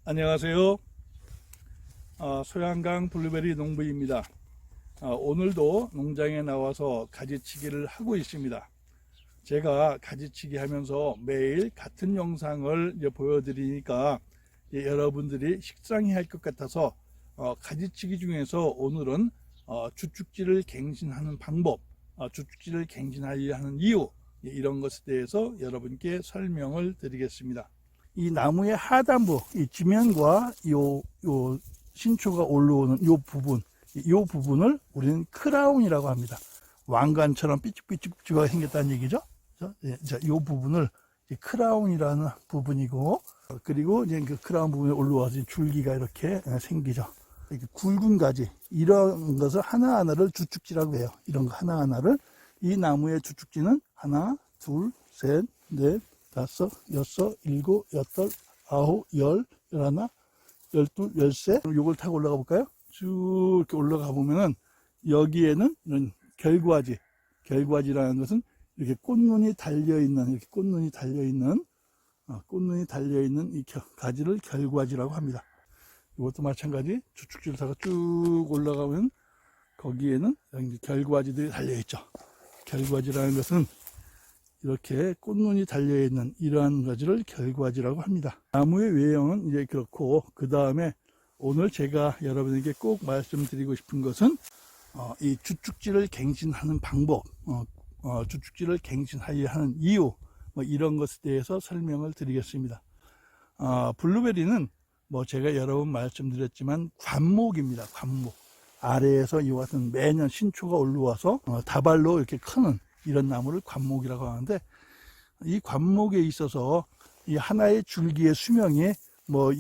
안녕하세요. 소양강 블루베리 농부입니다. 오늘도 농장에 나와서 가지치기를 하고 있습니다. 제가 가지치기 하면서 매일 같은 영상을 보여드리니까 여러분들이 식상해 할 것 같아서 가지치기 중에서 오늘은 주축지를 갱신하는 방법, 주축지를 갱신하려 하는 이유, 이런 것에 대해서 여러분께 설명을 드리겠습니다. 이 나무의 하단부, 이 지면과 요 신초가 올라오는 요 부분을 우리는 크라운이라고 합니다. 왕관처럼 삐쭉삐쭉삐쭉하게 생겼다는 얘기죠. 자, 요 부분을 크라운이라는 부분이고, 그리고 이제 그 크라운 부분에 올라와서 줄기가 이렇게 생기죠. 이렇게 굵은 가지, 이런 것을 하나하나를 주축지라고 해요. 이런 거 하나하나를. 이 나무의 주축지는 하나, 둘, 셋, 넷, 다섯, 여섯, 일곱, 여덟, 아홉, 열, 열하나, 열둘, 열셋. 요걸 타고 올라가 볼까요? 쭉 이렇게 올라가 보면은 여기에는 이런 결과지라는 것은 이렇게 꽃눈이 달려있는, 꽃눈이 달려있는 이 가지를 결과지라고 합니다. 이것도 마찬가지. 주축지를 타고 쭉 올라가면 거기에는 결과지들이 달려있죠. 결과지라는 것은 이렇게 꽃눈이 달려있는 이러한 가지를 결과지라고 합니다. 나무의 외형은 이제 그렇고, 그 다음에 오늘 제가 여러분에게 꼭 말씀드리고 싶은 것은 이 주축지를 갱신하는 방법, 주축지를 갱신하려 하는 이유, 이런 것에 대해서 설명을 드리겠습니다. 블루베리는 제가 여러 번 말씀드렸지만 관목입니다. 관목. 아래에서 이와 같은 매년 신초가 올라와서 다발로 이렇게 크는 이런 나무를 관목이라고 하는데, 이 관목에 있어서 이 하나의 줄기의 수명이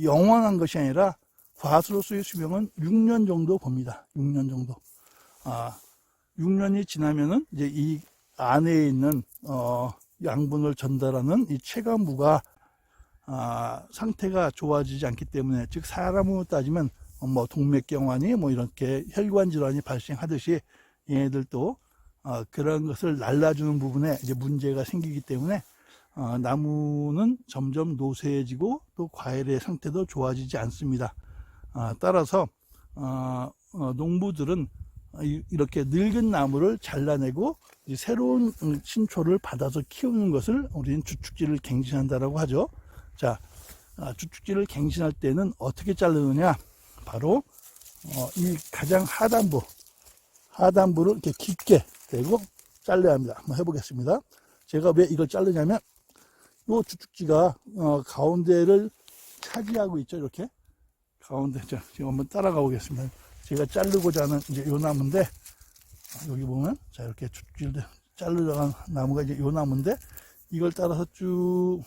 영원한 것이 아니라 과수로서의 수명은 6년 정도 봅니다. 6년 정도. 6년이 지나면은 이제 이 안에 있는 양분을 전달하는 이 체감부가 상태가 좋아지지 않기 때문에, 즉 사람으로 따지면 동맥경화니 이렇게 혈관 질환이 발생하듯이 얘네들도 그런 것을 날라주는 부분에 이제 문제가 생기기 때문에 나무는 점점 노쇠해지고 또 과일의 상태도 좋아지지 않습니다. 따라서 농부들은 이렇게 늙은 나무를 잘라내고 새로운 신초를 받아서 키우는 것을 우리는 주축지를 갱신한다라고 하죠. 자, 주축지를 갱신할 때는 어떻게 자르느냐? 바로 이 가장 하단부를 이렇게 깊게 대고 잘라야 합니다. 한번 해보겠습니다. 제가 왜 이걸 자르냐면, 이 주축지가 가운데를 차지하고 있죠. 이렇게 가운데. 자, 지금 한번 따라가 보겠습니다. 제가 자르고자 하는 이제 요 나무인데, 여기 보면 자, 이렇게 주축지를 자르려는 나무가 이제 요 나무인데, 이걸 따라서 쭉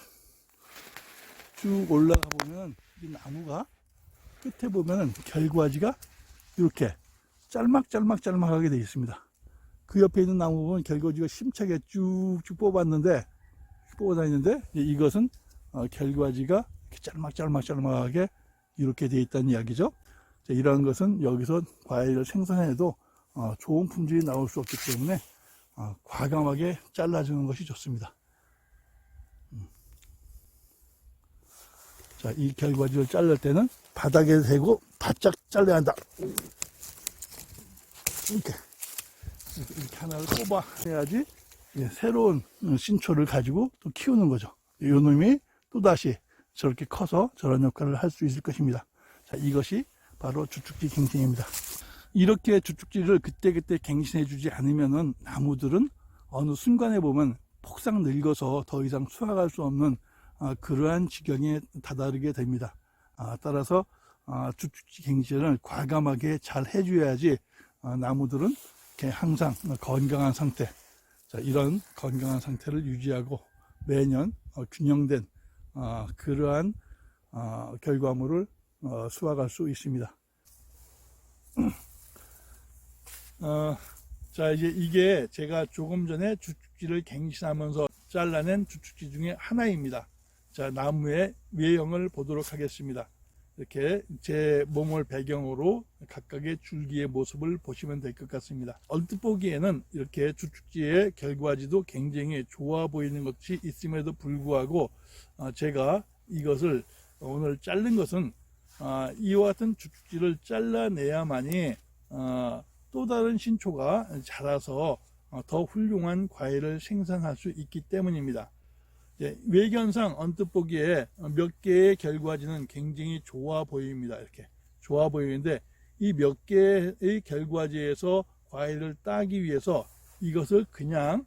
올라가 보면 이 나무가 끝에 보면은 결과지가 이렇게 짤막하게 되어 있습니다. 그 옆에 있는 나무 보면 결과지가 심차게 쭉쭉 뽑아다니는데, 이것은 결과지가 짤막하게 이렇게 되어 있다는 이야기죠. 자, 이러한 것은 여기서 과일을 생산해도 좋은 품질이 나올 수 없기 때문에 과감하게 잘라주는 것이 좋습니다. 자, 이 결과지를 자를 때는 바닥에 대고 바짝 잘라야 한다. 이렇게 하나를 뽑아내야지 새로운 신초를 가지고 또 키우는 거죠. 이 놈이 또다시 저렇게 커서 저런 역할을 할 수 있을 것입니다. 자, 이것이 바로 주축지 갱신입니다. 이렇게 주축지를 그때그때 갱신해 주지 않으면은 나무들은 어느 순간에 보면 폭삭 늙어서 더 이상 수확할 수 없는 그러한 지경에 다다르게 됩니다. 따라서 주축지 갱신을 과감하게 잘 해줘야지 나무들은 항상 건강한 상태, 자, 이런 건강한 상태를 유지하고 매년 균형된 그러한 결과물을 수확할 수 있습니다. 자, 이제 이게 제가 조금 전에 주축지를 갱신하면서 잘라낸 주축지 중에 하나입니다. 자, 나무의 외형을 보도록 하겠습니다. 이렇게 제 몸을 배경으로 각각의 줄기의 모습을 보시면 될 것 같습니다. 얼핏 보기에는 이렇게 주축지의 결과지도 굉장히 좋아 보이는 것이 있음에도 불구하고 제가 이것을 오늘 자른 것은 이와 같은 주축지를 잘라내야만이 또 다른 신초가 자라서 더 훌륭한 과일을 생산할 수 있기 때문입니다. 외견상 언뜻 보기에 몇 개의 결과지는 굉장히 좋아 보입니다. 이렇게 좋아 보이는데 이 몇 개의 결과지에서 과일을 따기 위해서 이것을 그냥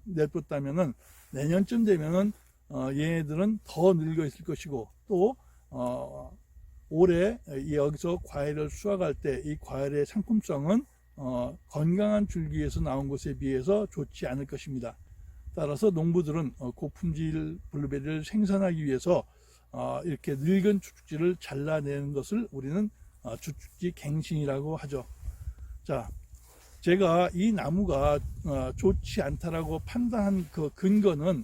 냅뒀다면은 내년쯤 되면은 얘네들은 더 늙어 있을 것이고 또 올해 여기서 과일을 수확할 때 이 과일의 상품성은 건강한 줄기에서 나온 것에 비해서 좋지 않을 것입니다. 따라서 농부들은 고품질 블루베리를 생산하기 위해서 이렇게 늙은 주축지를 잘라내는 것을 우리는 주축지 갱신이라고 하죠. 자, 제가 이 나무가 좋지 않다라고 판단한 그 근거는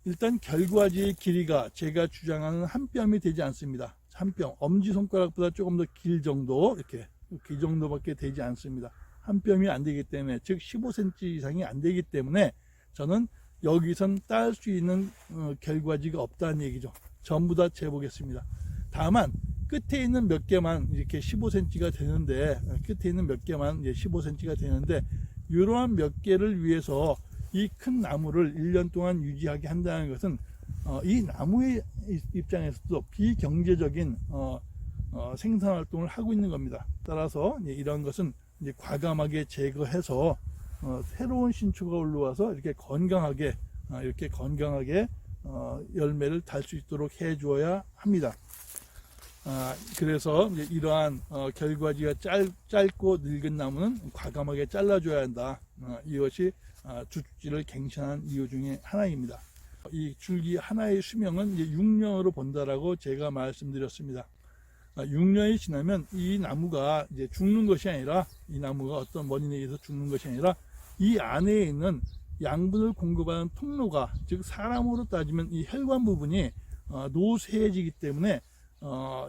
일단 결과지의 길이가 제가 주장하는 한 뼘이 되지 않습니다. 한 뼘, 엄지손가락보다 조금 더 길 정도, 이렇게 이 정도밖에 되지 않습니다. 한 뼘이 안 되기 때문에, 즉 15cm 이상이 안 되기 때문에 저는 여기선 딸 수 있는 결과지가 없다는 얘기죠. 전부 다 재보겠습니다. 다만 끝에 있는 몇 개만 이렇게 15cm가 되는데, 끝에 있는 몇 개만 이제 15cm가 되는데, 이러한 몇 개를 위해서 이 큰 나무를 1년 동안 유지하게 한다는 것은 이 나무의 입장에서도 비경제적인 생산 활동을 하고 있는 겁니다. 따라서 이런 것은 이제 과감하게 제거해서 새로운 신초가 올라와서 이렇게 건강하게 열매를 달 수 있도록 해 주어야 합니다. 그래서 이제 이러한 결과지가 짧고 늙은 나무는 과감하게 잘라줘야 한다. 이것이 주축지를 갱신한 이유 중에 하나입니다. 이 줄기 하나의 수명은 이제 6년으로 본다라고 제가 말씀드렸습니다. 6년이 지나면 이 나무가 이제 죽는 것이 아니라, 이 나무가 어떤 원인에 의해서 죽는 것이 아니라 이 안에 있는 양분을 공급하는 통로가, 즉 사람으로 따지면 이 혈관 부분이 노쇠해지기 때문에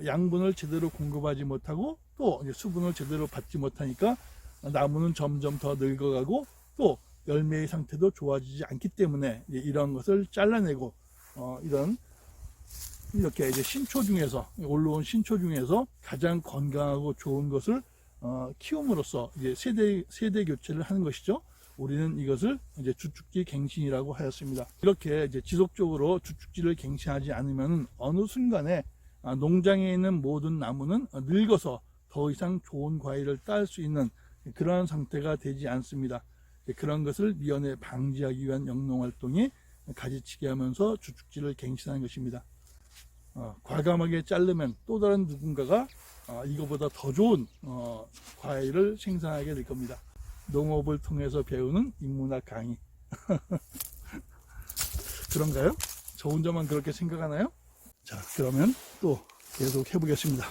양분을 제대로 공급하지 못하고 또 수분을 제대로 받지 못하니까 나무는 점점 더 늙어가고 또 열매의 상태도 좋아지지 않기 때문에 이런 것을 잘라내고 이렇게 이제 신초 중에서, 올라온 신초 중에서 가장 건강하고 좋은 것을 키움으로써 이제 세대 교체를 하는 것이죠. 우리는 이것을 이제 주축지 갱신이라고 하였습니다. 이렇게 이제 지속적으로 주축지를 갱신하지 않으면 어느 순간에 농장에 있는 모든 나무는 늙어서 더 이상 좋은 과일을 딸 수 있는 그러한 상태가 되지 않습니다. 그런 것을 미연에 방지하기 위한 영농활동이 가지치기 하면서 주축지를 갱신하는 것입니다. 과감하게 자르면 또 다른 누군가가 이거보다 더 좋은 과일을 생산하게 될 겁니다. 농업을 통해서 배우는 인문학 강의. 그런가요? 저 혼자만 그렇게 생각하나요? 자, 그러면 또 계속 해보겠습니다.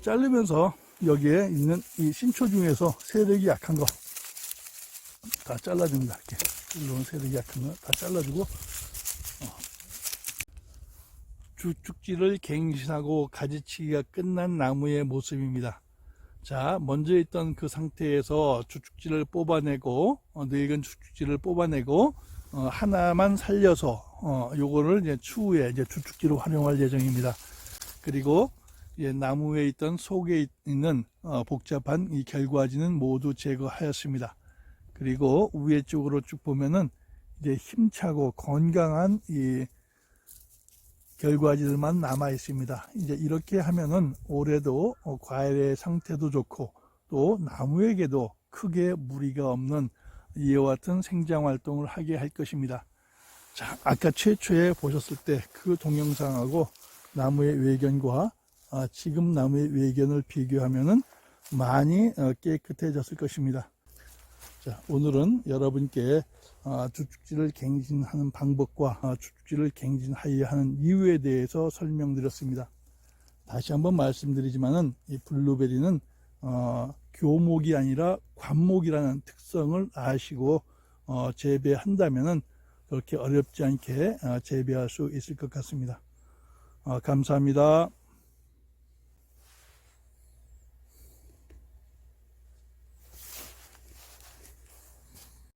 자르면서 여기에 있는 이 신초 중에서 세력이 약한 거 다 잘라줍니다. 이렇게 물론 세력이 약한 거 다 잘라주고 주축지를 갱신하고 가지치기가 끝난 나무의 모습입니다. 자, 먼저 있던 그 상태에서 주축지를 뽑아내고 늙은 주축지를 뽑아내고 하나만 살려서 요거를 이제 추후에 이제 주축지로 활용할 예정입니다. 그리고 나무에 있던 속에 있는 복잡한 이 결과지는 모두 제거하였습니다. 그리고 위에 쪽으로 쭉 보면은 이제 힘차고 건강한 이 결과지들만 남아 있습니다. 이제 이렇게 하면은 올해도 과일의 상태도 좋고 또 나무에게도 크게 무리가 없는 이와 같은 생장 활동을 하게 할 것입니다. 자, 아까 최초에 보셨을 때 그 동영상하고 나무의 외견과 지금 나무의 외견을 비교하면은 많이 깨끗해졌을 것입니다. 자, 오늘은 여러분께 주축지를 갱신하는 방법과 주축지를 갱신하여야 하는 이유에 대해서 설명드렸습니다. 다시 한번 말씀드리지만은 이 블루베리는 교목이 아니라 관목이라는 특성을 아시고 재배한다면은 그렇게 어렵지 않게 재배할 수 있을 것 같습니다. 감사합니다.